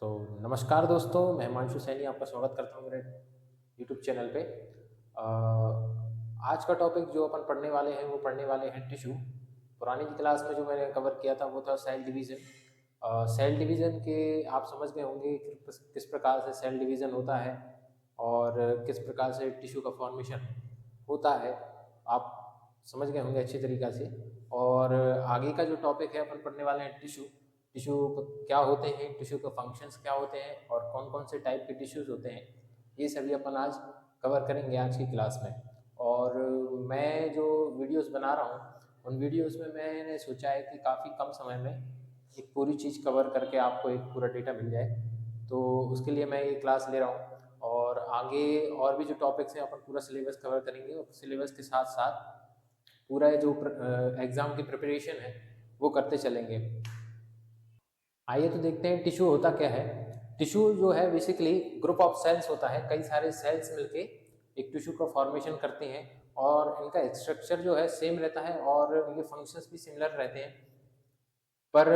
तो नमस्कार दोस्तों, मैं हिमांशु सैनी आपका स्वागत करता हूँ मेरे यूट्यूब चैनल पे। आज का टॉपिक जो अपन पढ़ने वाले हैं वो पढ़ने वाले हैं टिश्यू। पुरानी की क्लास में जो मैंने कवर किया था वो था सेल डिवीज़न। सेल डिवीज़न के आप समझ गए होंगे कि किस प्रकार से सेल डिवीज़न होता है और किस प्रकार से टिश्यू का फॉर्मेशन होता है, आप समझ गए होंगे अच्छी तरीक़ा से। और आगे का जो टॉपिक है अपन पढ़ने वाले हैं टिश्यू। टिश्यू क्या होते हैं, टिश्यू के फंक्शंस क्या होते हैं और कौन कौन से टाइप के टिश्यूज़ होते हैं, ये सभी अपन आज कवर करेंगे आज की क्लास में। और मैं जो वीडियोस बना रहा हूँ उन वीडियोस में मैंने सोचा है कि काफ़ी कम समय में एक पूरी चीज़ कवर करके आपको एक पूरा डेटा मिल जाए, तो उसके लिए मैं ये क्लास ले रहा हूँ। और आगे और भी जो टॉपिक्स हैं अपन पूरा सिलेबस कवर करेंगे और सिलेबस के साथ साथ पूरा जो एग्ज़ाम की प्रिपरेशन है वो करते चलेंगे। आइए तो देखते हैं टिश्यू होता क्या है। टिश्यू जो है बेसिकली ग्रुप ऑफ सेल्स होता है, कई सारे सेल्स मिलके एक टिश्यू का फॉर्मेशन करते हैं और इनका स्ट्रक्चर जो है सेम रहता है और इनके फंक्शंस भी सिमिलर रहते हैं। पर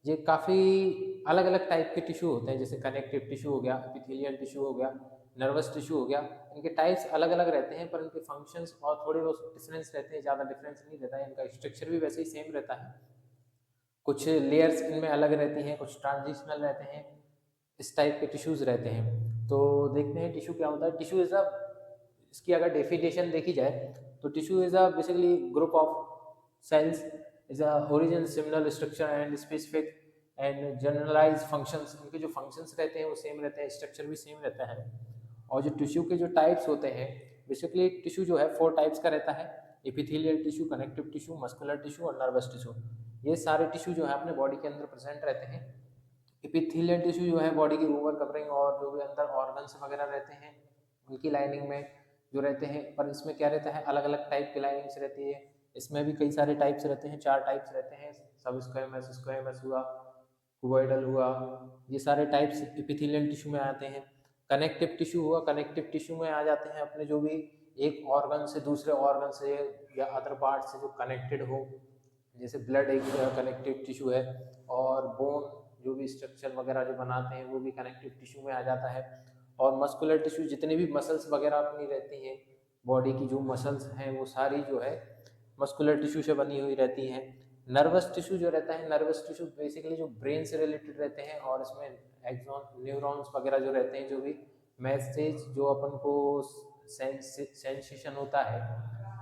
ये काफ़ी अलग अलग टाइप के टिश्यू होते हैं, जैसे कनेक्टिव टिश्यू हो गया, एपिथेलियल टिश्यू हो गया, नर्वस टिश्यू हो गया। इनके टाइप्स अलग अलग रहते हैं पर इनके फंक्शंस और थोड़े बहुत डिफरेंस रहते हैं, ज़्यादा डिफरेंस नहीं रहता है। इनका स्ट्रक्चर भी वैसे ही सेम रहता है, कुछ लेयर्स इनमें अलग रहती हैं, कुछ ट्रांजिशनल रहते हैं, इस टाइप के टिश्यूज़ रहते हैं। तो देखते हैं टिश्यू क्या होता है। टिश्यू इज़ अ, इसकी अगर डेफिनेशन देखी जाए तो tissue is a basically group of cells is a origin similar structure and specific and generalize functions. इनके जो फंक्शंस रहते हैं वो सेम रहते हैं, स्ट्रक्चर भी सेम रहता है। और जो टिश्यू के जो टाइप्स होते हैं, बेसिकली टिश्यू जो है 4 टाइप्स का रहता है: epithelial tissue, connective tissue, muscular tissue और नर्वस टिश्यू। ये सारे टिश्यू जो है अपने बॉडी के अंदर प्रेजेंट रहते हैं। एपिथेलियल टिश्यू जो है बॉडी की ओवर कवरिंग और जो भी अंदर ऑर्गन्स वगैरह रहते हैं उनकी लाइनिंग में जो रहते हैं। पर इसमें क्या रहता है, अलग अलग टाइप की लाइनिंग्स रहती है। इसमें भी कई सारे टाइप्स रहते हैं, 4 टाइप्स रहते हैं: सब स्क्वेमस, स्क्वेमस हुआ, क्यूबॉइडल हुआ, ये सारे टाइप्स एपिथेलियल टिश्यू में आते हैं। कनेक्टिव टिश्यू हुआ, कनेक्टिव टिश्यू में आ जाते हैं अपने जो भी एक ऑर्गन से दूसरे ऑर्गन से या अदर पार्ट से जो कनेक्टेड हो, जैसे ब्लड एक कनेक्टिव टिश्यू है, और बोन जो भी स्ट्रक्चर वगैरह जो बनाते हैं वो भी कनेक्टिव टिश्यू में आ जाता है। और मस्कुलर टिश्यू, जितने भी मसल्स वगैरह अपनी रहती हैं, बॉडी की जो मसल्स हैं वो सारी जो है मस्कुलर टिश्यू से बनी हुई रहती हैं। नर्वस टिश्यू जो रहता है, नर्वस टिश्यू बेसिकली जो ब्रेन से रिलेटेड रहते हैं और इसमें एक्सॉन न्यूरॉन्स वगैरह जो रहते हैं, जो भी मैसेज जो अपन को सेंसेशन होता है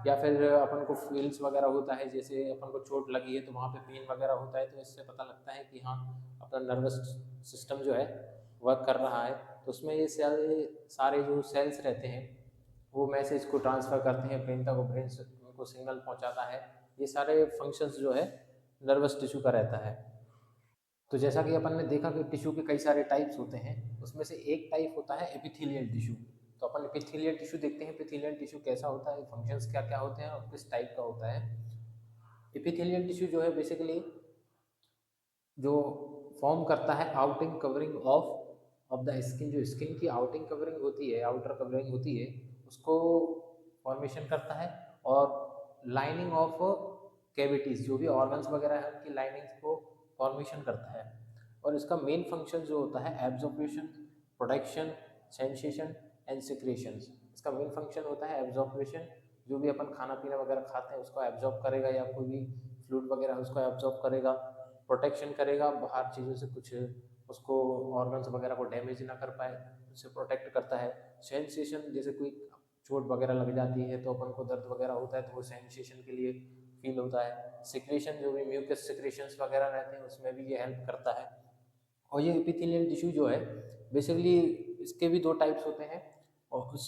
या फिर अपन को फील्स वगैरह होता है, जैसे अपन को चोट लगी है तो वहाँ पे पेन वगैरह होता है, तो इससे पता लगता है कि हाँ अपना नर्वस सिस्टम जो है वर्क कर रहा है। तो उसमें ये सारे जो सेल्स रहते हैं वो मैसेज को ट्रांसफ़र करते हैं ब्रेन तक, ब्रेन से उनको सिग्नल पहुंचाता है। ये सारे फंक्शंस जो है नर्वस टिश्यू का रहता है। तो जैसा कि अपन ने देखा कि टिश्यू के कई सारे टाइप्स होते हैं, उसमें से एक टाइप होता है एपिथेलियल टिश्यू। तो अपन एपिथेलियल टिश्यू देखते हैं, एपिथेलियल टिश्यू कैसा होता है, फंक्शंस क्या क्या होते हैं और किस टाइप का होता है। एपिथेलियल टिश्यू जो है बेसिकली जो फॉर्म करता है outing covering of the skin, जो स्किन की आउटिंग कवरिंग होती है, आउटर कवरिंग होती है, उसको फॉर्मेशन करता है। और लाइनिंग ऑफ कैविटीज, जो भी ऑर्गन्स वगैरह है उनकी लाइनिंग्स को फॉर्मेशन करता है। और इसका मेन फंक्शन जो होता है absorption, protection, sensation and secretions. इसका मेन फंक्शन होता है एब्जॉर्प्शन, जो भी अपन खाना पीना वगैरह खाते हैं उसको एब्जॉर्ब करेगा, या कोई भी फ्लूइड वगैरह उसको एब्जॉर्ब करेगा। प्रोटेक्शन करेगा, बाहर चीज़ों से कुछ उसको ऑर्गन्स वगैरह को डैमेज ना कर पाए, उससे प्रोटेक्ट करता है। सेंसेशन, जैसे कोई चोट वगैरह लग जाती है तो अपन को दर्द वगैरह होता है तो वो सेंसेशन के लिए फील होता है। सिक्रेशन, जो भी म्यूकस सिक्रेशंस वगैरह रहते हैं उसमें भी ये हेल्प करता है। और ये एपिथेलियल टिश्यू जो है बेसिकली इसके भी 2 टाइप्स होते हैं और उस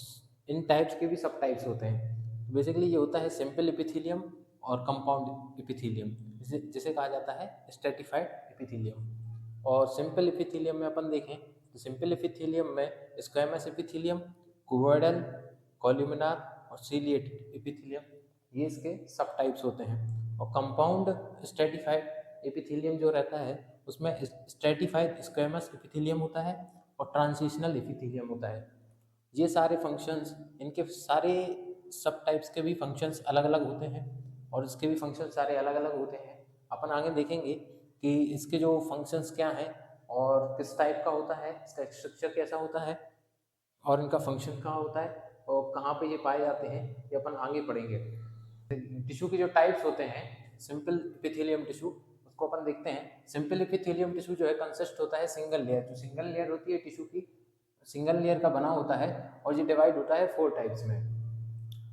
इन टाइप्स के भी सब टाइप्स होते हैं। बेसिकली ये होता है सिंपल एपिथेलियम और कंपाउंड एपिथेलियम, जिसे जिसे कहा जाता है स्ट्रेटिफाइड एपिथेलियम। और सिंपल एपिथेलियम में अपन देखें तो सिंपल एपिथेलियम में स्क्वैमस एपिथेलियम, क्यूबॉइडल, कॉलुमिनार और सीलिएटेड एपिथेलियम, ये इसके सब टाइप्स होते हैं। और कंपाउंड स्ट्रेटिफाइड एपिथेलियम जो रहता है उसमें स्ट्रेटिफाइड स्क्वैमस एपिथेलियम होता है और ट्रांजिशनल एपिथेलियम होता है। ये सारे फंक्शंस, इनके सारे सब टाइप्स के भी फंक्शंस अलग अलग होते हैं और इसके भी फंक्शन सारे अलग अलग होते हैं। अपन आगे देखेंगे कि इसके जो फंक्शंस क्या हैं और किस टाइप का होता है, इसका स्ट्रक्चर कैसा होता है और इनका फंक्शन कहाँ होता है और कहाँ पे ये पाए जाते हैं, ये अपन आगे पढ़ेंगे। टिश्यू के जो टाइप्स होते हैं, सिंपल एपिथेलियम टिश्यू, उसको अपन देखते हैं। सिंपल एपिथेलियम टिश्यू जो है कंसिस्ट होता है सिंगल लेयर, जो सिंगल लेयर होती है टिश्यू की, सिंगल लेयर का बना होता है और ये डिवाइड होता है 4 टाइप्स में,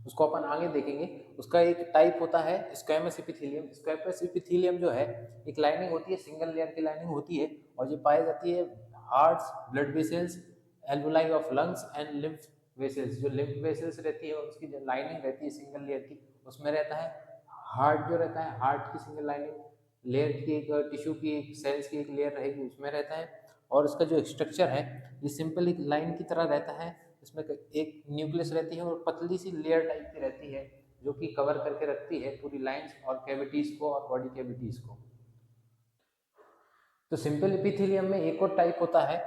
उसको अपन आगे देखेंगे। उसका एक टाइप होता है स्क्वैमस एपिथेलियम। स्क्वैमस एपिथेलियम जो है एक लाइनिंग होती है, सिंगल लेयर की लाइनिंग होती है और ये पाई जाती है hearts, blood vessels, alveoli of lungs and lymph vessels. जो लिम्फ वेसल्स रहती है उसकी जो लाइनिंग रहती है सिंगल लेयर की, उसमें रहता है। हार्ट जो रहता है, हार्ट की सिंगल लाइनिंग लेयर की एक टिश्यू की एक सेल्स की एक लेयर रहेगी, उसमें रहता है। और इसका जो स्ट्रक्चर है ये सिंपल एक लाइन की तरह रहता है, इसमें एक न्यूक्लियस रहती है और पतली सी लेयर टाइप की रहती है जो कि कवर करके रखती है पूरी लाइंस और कैविटीज को और बॉडी कैविटीज को। तो सिंपल एपिथेलियम में एक और टाइप होता है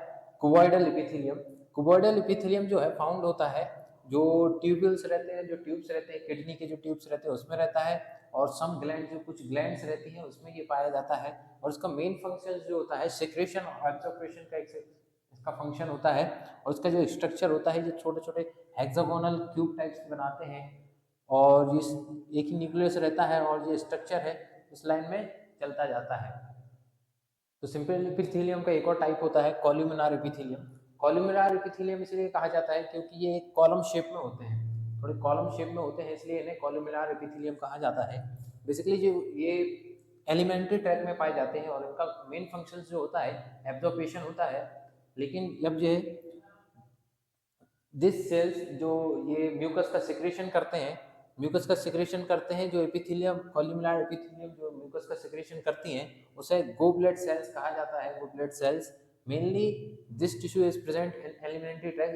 कुबॉइडल एपिथेलियम। कुबॉइडल एपिथेलियम जो है फाउंड होता है जो ट्यूब्यूल्स रहते हैं, जो ट्यूब्स रहते हैं, किडनी के जो ट्यूब्स रहते हैं उसमें रहता है, और सम ग्लैंड, जो कुछ ग्लैंड्स रहती हैं उसमें ये पाया जाता है। और इसका मेन फंक्शन जो होता है सेक्रेशन और एब्जॉर्प्शन का इसका फंक्शन होता है। और इसका जो स्ट्रक्चर होता है, ये छोटे छोटे हेक्सागोनल क्यूब टाइप्स बनाते हैं और ये एक ही न्यूक्लियस रहता है और ये स्ट्रक्चर है इस लाइन में चलता जाता है। तो सिंपल एपिथेलियम का एक और टाइप होता है कॉलुमिनार एपिथेलियम। कॉलुमिनार एपिथेलियम इसलिए कहा जाता है क्योंकि ये एक कॉलम शेप में होते हैं, थोड़े कॉलम शेप में होते हैं, इसलिए इन्हें कॉलुमिनार एपिथेलियम कहा जाता है। बेसिकली जो ये एलिमेंट्री ट्रैक में पाए जाते हैं और इनका मेन फंक्शन जो होता है एब्जॉर्प्शन होता है। लेकिन जब ये दिस सेल्स जो ये म्यूकस का सिक्रेशन करते हैं, म्यूकस का सिक्रेशन करते हैं, जो एपिथेलियम कॉलुमिनार एपिथेलियम जो म्यूकस का सिक्रेशन करती हैं उसे गोबलेट सेल्स कहा जाता है। Goblet cells mainly this tissue is present in alimentary tract,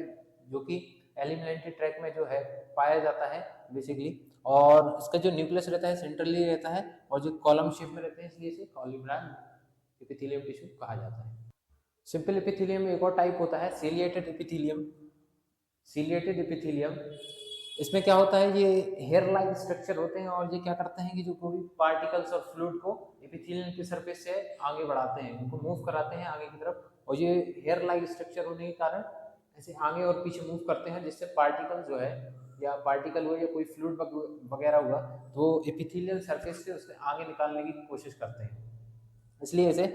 जो कि एलिमेंट्री ट्रैक में जो है पाया जाता है बेसिकली। और इसका जो न्यूक्लियस रहता है सेंट्रली रहता है और जो कॉलम शेप में रहते हैं, इसलिए इसे कॉलुमिनार एपिथेलियम टिश्यू कहा जाता है। सिंपल एपिथेलियम में एक और टाइप होता है सीलिएटेड एपिथेलियम। सीलिएटेड एपिथेलियम, इसमें क्या होता है, ये हेयर लाइक स्ट्रक्चर होते हैं और ये क्या करते हैं कि जो कोई पार्टिकल्स और फ्लूइड को एपिथेलियम की सरफेस से आगे बढ़ाते हैं, उनको मूव कराते हैं आगे की तरफ, और ये हेयर लाइक स्ट्रक्चर होने के कारण ऐसे आगे और पीछे मूव करते हैं, जिससे पार्टिकल जो है या पार्टिकल हुआ या कोई फ्लूइड वगैरह हुआ तो एपिथेलियल सरफेस से उससे आगे निकालने की कोशिश करते हैं, इसलिए इसे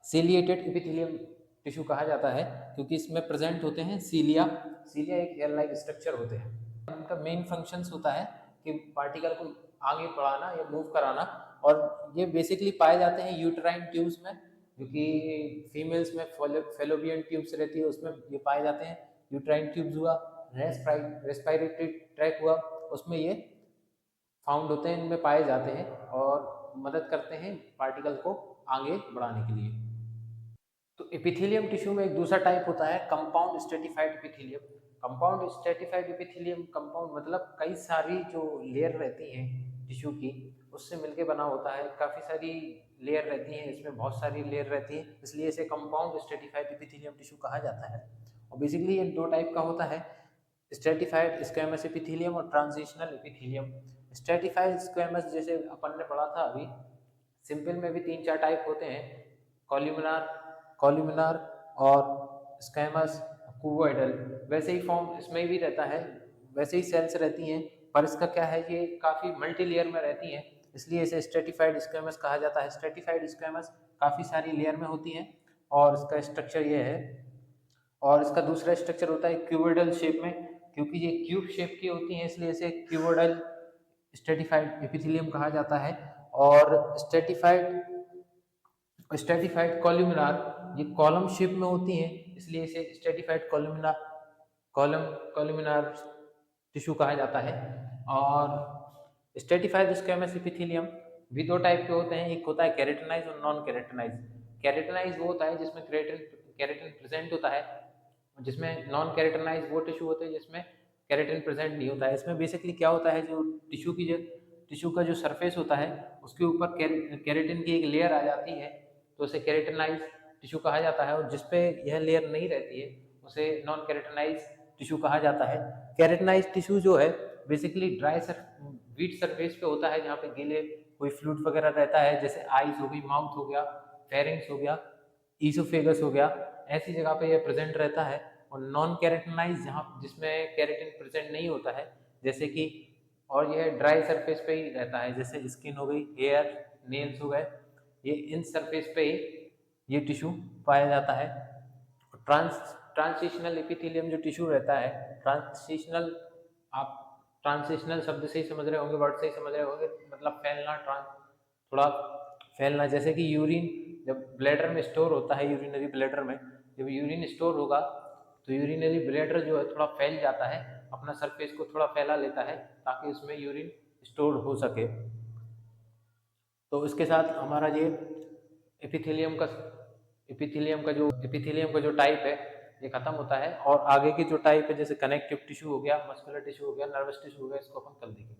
सीलिएटेड एपिथेलियम टिश्यू कहा जाता है। क्योंकि इसमें प्रेजेंट होते हैं सीलिया। सीलिया एक हेयर लाइक स्ट्रक्चर होते हैं, उनका मेन फंक्शंस होता है कि पार्टिकल को आगे बढ़ाना या मूव कराना। और ये बेसिकली पाए जाते हैं यूटेराइन ट्यूब्स में, जो कि फीमेल्स में फेलोपियन ट्यूब्स रहती है उसमें ये पाए जाते हैं। यूटेराइन ट्यूब्स हुआ, रेस्पिरेटरी ट्रैक हुआ, उसमें ये फाउंड होते हैं, इनमें पाए जाते हैं और मदद करते हैं पार्टिकल को आगे बढ़ाने के लिए। तो एपिथेलियम टिश्यू में एक दूसरा टाइप होता है compound stratified epithelium. Compound stratified epithelium, compound मतलब कई सारी जो लेयर रहती हैं टिश्यू की उससे मिलके बना होता है, काफ़ी सारी लेयर रहती हैं, इसमें बहुत सारी लेयर रहती है, इसलिए इसे कंपाउंड स्ट्रेटिफाइड एपिथेलियम टिश्यू कहा जाता है। और बेसिकली ये दो टाइप का होता है, स्ट्रेटिफाइड स्क्वैमस एपिथेलियम और ट्रांजिशनल एपिथेलियम। स्ट्रेटिफाइड स्क्वैमस जैसे अपन ने पढ़ा था अभी, सिंपल में भी 3-4 टाइप होते हैं, कॉलुमिनार और स्क्वैमस, क्यूबॉइडल, वैसे ही फॉर्म इसमें भी रहता है, वैसे ही सेल्स रहती हैं, पर इसका क्या है ये काफ़ी मल्टी लेयर में रहती हैं, इसलिए इसे स्ट्रेटिफाइड स्क्वैमस कहा जाता है। स्ट्रेटिफाइड स्क्वैमस काफ़ी सारी लेयर में होती हैं और इसका स्ट्रक्चर ये है। और इसका दूसरा स्ट्रक्चर होता है क्यूबॉइडल शेप में, क्योंकि ये क्यूब शेप की होती हैं इसलिए इसे क्यूबॉइडल स्ट्रेटिफाइड एपिथेलियम कहा जाता है। और स्ट्रेटिफाइड कॉलुमिनार, ये कॉलम शेप में होती हैं इसलिए इसे स्ट्रेटिफाइड कॉलुमिनार टिश्यू कहा जाता है। और स्ट्रेटिफाइड स्क्वैमस एपिथेलियम भी दो टाइप के होते हैं, एक होता है केराटिनाइज और नॉन केराटिनाइज। केराटिनाइज वो होता है जिसमें केराटिन प्रेजेंट होता है, जिसमें नॉन केराटिनाइज वो टिश्यू होते हैं जिसमें केराटिन प्रेजेंट नहीं होता है। इसमें बेसिकली क्या होता है, जो टिश्यू का जो सरफेस होता है उसके ऊपर केराटिन की एक लेयर आ जाती है, तो उसे केराटिनाइज टिश्यू कहा जाता है, और जिसपे यह लेयर नहीं रहती है उसे नॉन केराटिनाइज टिश्यू कहा जाता है। केराटिनाइज टिश्यू जो है बेसिकली वीट सरफेस पे होता है, जहाँ पे गीले कोई फ्लूइड वगैरह रहता है, जैसे आईज हो गई, माउथ हो गया, फेरिंग्स हो गया, ईसोफेगस हो गया, ऐसी जगह पे ये प्रेजेंट रहता है। और नॉन कैरेटिनाइज जहाँ जिसमें कैरेटिन प्रेजेंट नहीं होता है, जैसे कि और यह ड्राई सरफेस पे ही रहता है, जैसे स्किन हो गई, हेयर, नेल्स हो गए, ये इन सरफेस पे ही ये टिश्यू पाया जाता है। ट्रांसिशनल एपिथेलियम जो टिश्यू रहता है, ट्रांसिशनल, आप ट्रांसिशनल शब्द से ही समझ रहे होंगे, वर्ड से ही समझ रहे होंगे, मतलब फैलना, थोड़ा फैलना। जैसे कि यूरिन जब ब्लैडर में स्टोर होता है, यूरिनरी ब्लैडर में जब यूरिन स्टोर होगा तो यूरिनरी ब्लैडर जो है थोड़ा फैल जाता है, अपना सरफेस को थोड़ा फैला लेता है ताकि उसमें यूरिन स्टोर हो सके। तो इसके साथ हमारा ये एपिथेलियम का एपिथेलियम का जो टाइप है ये खत्म होता है। और आगे की जो टाइप है, जैसे कनेक्टिव टिश्यू हो गया, मस्कुलर टिश्यू हो गया, नर्वस टिश्यू हो गया, इसको अपन कल देखेंगे।